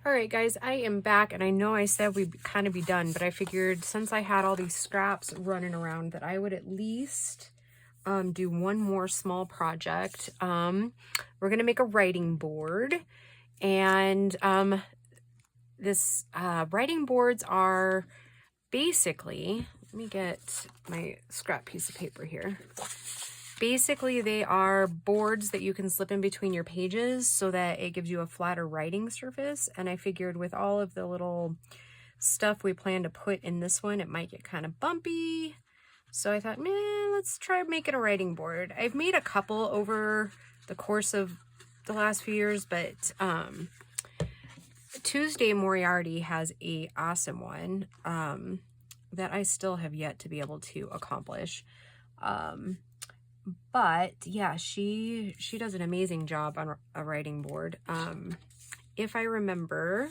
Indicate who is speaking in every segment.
Speaker 1: All right, guys, I am back, and I know I said we'd kind of be done, but I figured since I had all these scraps running around that I would at least do one more small project. We're going to make a writing board, and this writing boards are basically, let me get my scrap piece of paper here. Basically, they are boards that you can slip in between your pages so that it gives you a flatter writing surface. And I figured with all of the little stuff we plan to put in this one, it might get kind of bumpy. So I thought, man, let's try making a writing board. I've made a couple over the course of the last few years, but Tuesday Moriarty has a awesome one that I still have yet to be able to accomplish. But yeah, she does an amazing job on a writing board. If I remember,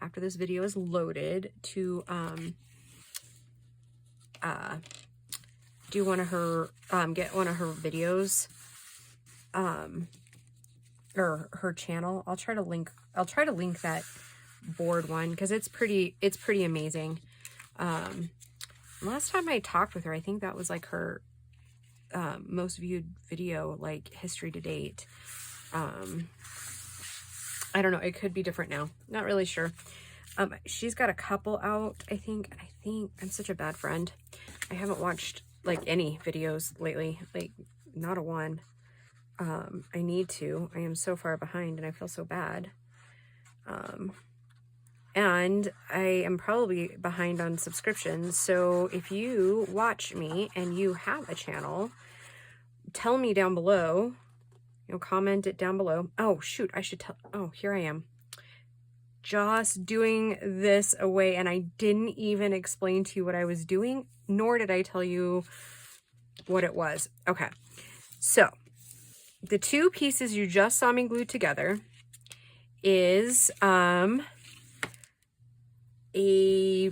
Speaker 1: after this video is loaded, to do one of her, get one of her videos, or her channel. I'll try to link that board one because it's pretty amazing. Last time I talked with her, I think that was like her most viewed video, like history to date. I don't know, it could be different now, not really sure. She's got a couple out, I think I'm such a bad friend. I haven't watched like any videos lately, like not a one. I need to. I am so far behind and I feel so bad. And I am probably behind on subscriptions. So if you watch me and you have a channel, tell me down below, comment it down below. Oh, shoot, I should tell, oh, here I am. Just doing this away, and I didn't even explain to you what I was doing, nor did I tell you what it was. Okay, so the two pieces you just saw me glue together is a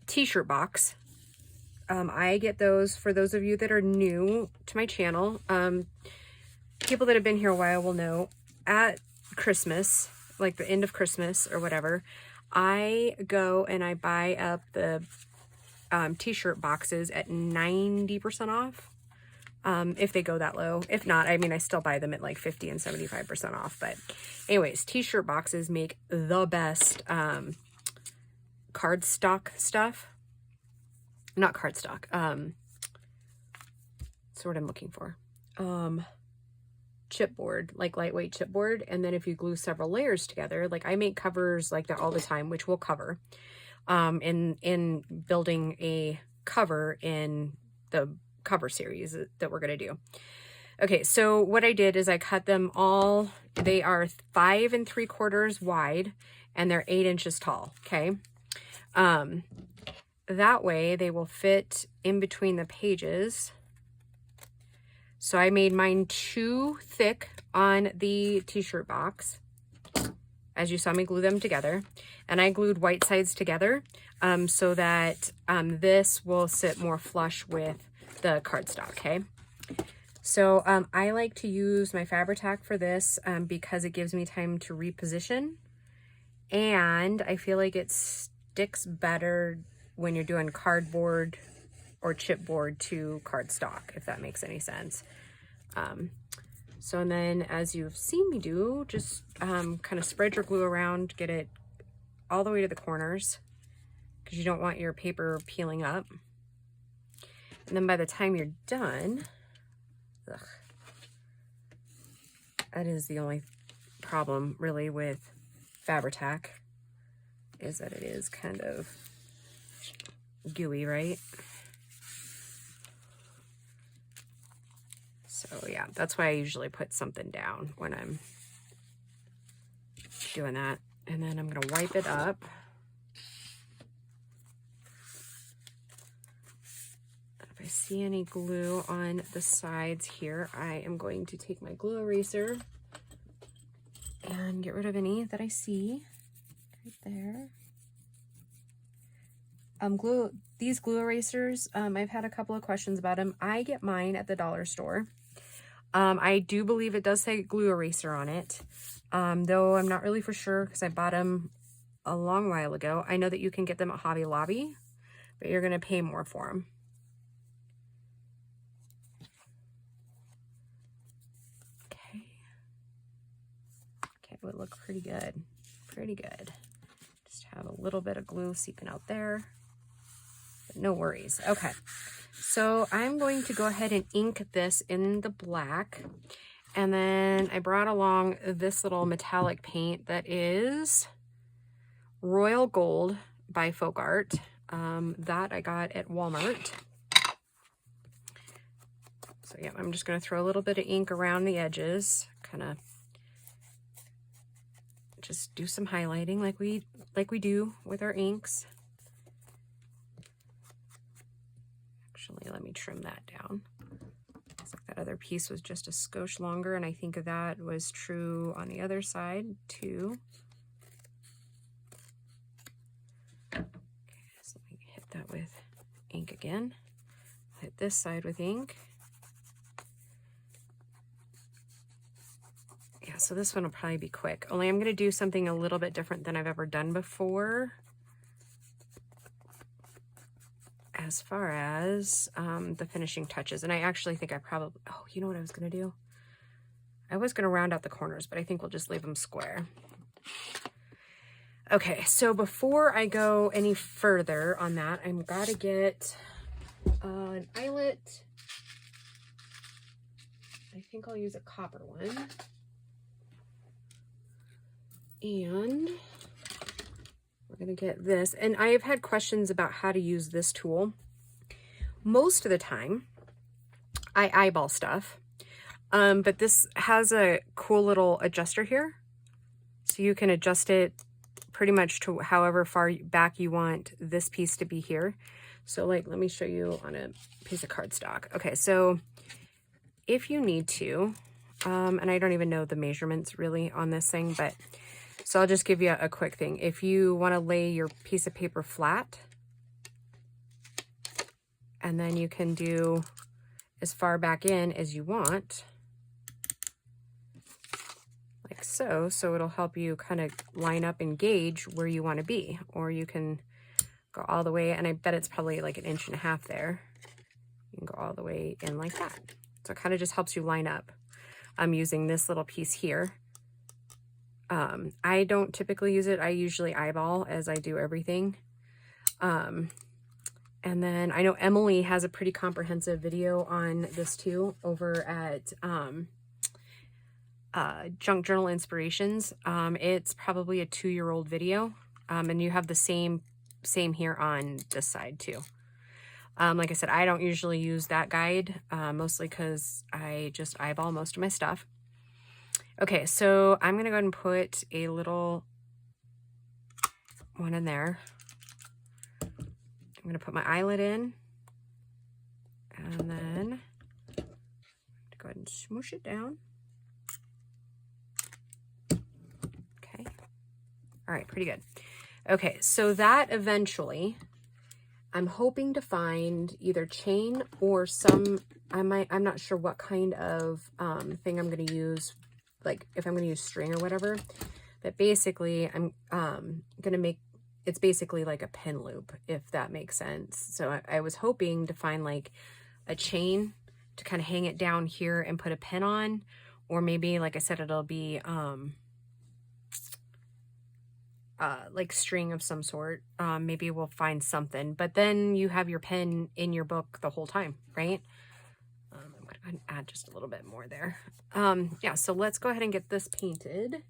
Speaker 1: t-shirt box. I get those, for those of you that are new to my channel. People that have been here a while will know, at Christmas, like the end of Christmas or whatever, I go and I buy up the t-shirt boxes at 90% off. If they go that low. If not, I mean, I still buy them at like 50 and 75% off. But anyways, t-shirt boxes make the best cardstock stuff. Not cardstock. That's what I'm looking for. Chipboard, like lightweight chipboard. And then if you glue several layers together, like I make covers like that all the time, which we'll cover in building a cover in the cover series that we're going to do. Okay, so what I did is I cut them all. They are 5 3/4 wide and they're 8 inches tall. Okay. That way they will fit in between the pages. So I made mine too thick on the t-shirt box, as you saw me glue them together. And I glued white sides together so that this will sit more flush with the cardstock, okay? So I like to use my Fabri-Tac for this because it gives me time to reposition. And I feel like it sticks better when you're doing cardboard or chipboard to cardstock, if that makes any sense. So and then, as you've seen me do, just kind of spread your glue around, get it all the way to the corners because you don't want your paper peeling up. And then by the time you're done, that is the only problem really with Fabri-Tac, is that it is kind of gooey, right? So yeah, that's why I usually put something down when I'm doing that. And then I'm gonna wipe it up. If I see any glue on the sides here, I am going to take my glue eraser and get rid of any that I see right there. These glue erasers, I've had a couple of questions about them. I get mine at the dollar store. I do believe it does say glue eraser on it, though I'm not really for sure because I bought them a long while ago. I know that you can get them at Hobby Lobby, but you're going to pay more for them. Okay. Okay, it would look pretty good. Pretty good. Just have a little bit of glue seeping out there, but no worries. Okay. So I'm going to go ahead and ink this in the black. And then I brought along this little metallic paint that is Royal Gold by Folk Art. That I got at Walmart. So yeah, I'm just going to throw a little bit of ink around the edges, kind of just do some highlighting like we do with our inks. Actually, let me trim that down. Looks like that other piece was just a skosh longer, and I think that was true on the other side too. Okay, so let me hit that with ink again. Hit this side with ink. Yeah, so this one will probably be quick. Only I'm going to do something a little bit different than I've ever done before. As far as the finishing touches. And I actually think I probably, oh, you know what I was going to do? I was going to round out the corners, but I think we'll just leave them square. Okay, so before I go any further on that, I'm got to get an eyelet. I think I'll use a copper one. And we're going to get this. And I have had questions about how to use this tool. Most of the time, I eyeball stuff. But this has a cool little adjuster here. So you can adjust it pretty much to however far back you want this piece to be here. So like, let me show you on a piece of cardstock. Okay, so if you need to, and I don't even know the measurements really on this thing, but so I'll just give you a quick thing. If you want to lay your piece of paper flat, and then you can do as far back in as you want, like so. So it'll help you kind of line up and gauge where you want to be. Or you can go all the way, and I bet it's probably like 1.5 inches there. You can go all the way in like that. So it kind of just helps you line up. I'm using this little piece here. I don't typically use it. I usually eyeball as I do everything. And then I know Emily has a pretty comprehensive video on this too over at Junk Journal Inspirations. It's probably a 2-year-old video. And you have the same here on this side too. Like I said, I don't usually use that guide, mostly because I just eyeball most of my stuff. Okay, so I'm going to go ahead and put a little one in there. I'm going to put my eyelet in, and then go ahead and smoosh it down. Okay. All right, pretty good. Okay, so that eventually, I'm hoping to find either chain or some, I'm not sure what kind of thing I'm going to use, like if I'm going to use string or whatever, but basically I'm going to make, it's basically like a pin loop, if that makes sense. So I was hoping to find like a chain to kind of hang it down here and put a pin on, or maybe, like I said, it'll be like string of some sort. Maybe we'll find something, but then you have your pen in your book the whole time, right? I'm going to go ahead and add just a little bit more there. Yeah, so let's go ahead and get this painted.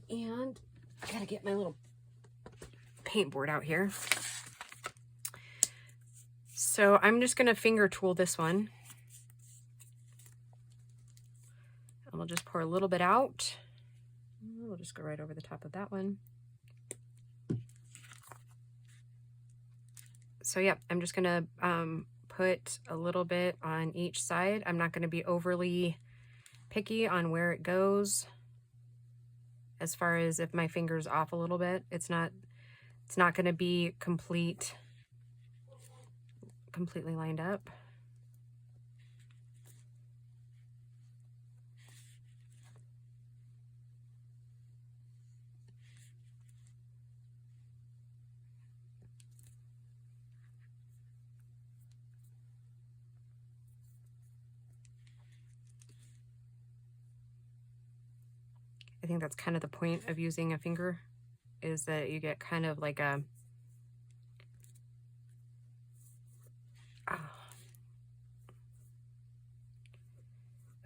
Speaker 1: And I got to get my little paint board out here. So I'm just going to finger tool this one. And we'll just pour a little bit out. We'll just go right over the top of that one. So yeah, I'm just going to put a little bit on each side. I'm not going to be overly picky on where it goes. As far as if my finger's off a little bit, it's not going to be completely lined up. I think that's kind of the point of using a finger, is that you get kind of like a,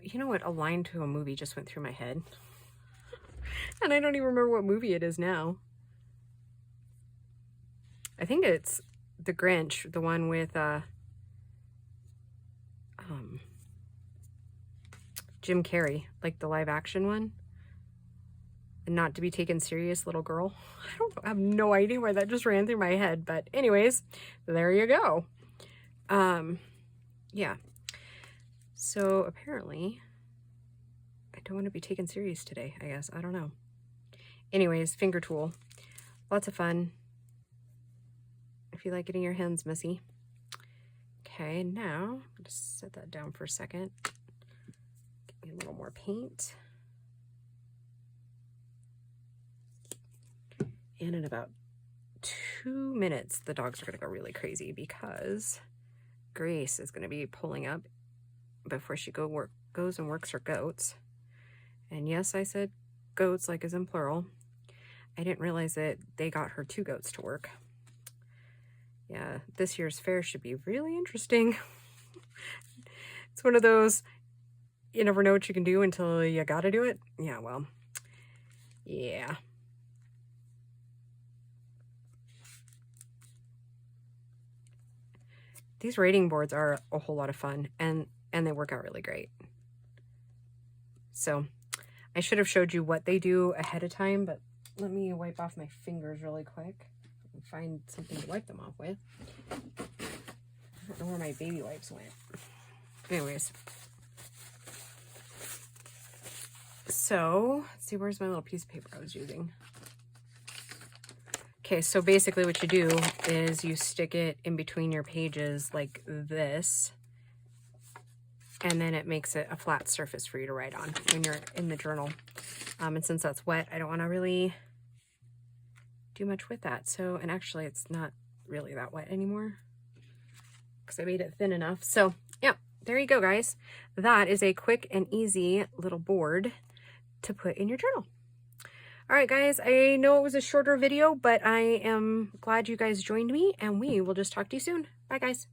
Speaker 1: you know what, a line to a movie just went through my head. And I don't even remember what movie it is now. I think it's The Grinch, the one with Jim Carrey, like the live action one. And Not to Be Taken Serious Little Girl. I don't know, I have no idea why that just ran through my head, but anyways, there you go. Yeah. So apparently I don't want to be taken serious today, I guess. I don't know. Anyways, finger tool. Lots of fun. If you like getting your hands messy. Okay, now just set that down for a second. Get me a little more paint. And in about 2 minutes, the dogs are going to go really crazy because Grace is going to be pulling up before she goes and works her goats. And yes, I said goats like as in plural. I didn't realize that they got her 2 goats to work. Yeah, this year's fair should be really interesting. It's one of those, you never know what you can do until you gotta do it. Yeah, well, yeah. These rating boards are a whole lot of fun, and they work out really great. So I should have showed you what they do ahead of time, but let me wipe off my fingers really quick and find something to wipe them off with. I don't know where my baby wipes went. Anyways. So, let's see, where's my little piece of paper I was using? Okay, so basically what you do is you stick it in between your pages like this, and then it makes it a flat surface for you to write on when you're in the journal. And since that's wet, I don't want to really do much with that. So, and actually it's not really that wet anymore because I made it thin enough. So yeah, there you go, guys. That is a quick and easy little board to put in your journal. All right, guys, I know it was a shorter video, but I am glad you guys joined me, and we will just talk to you soon. Bye, guys.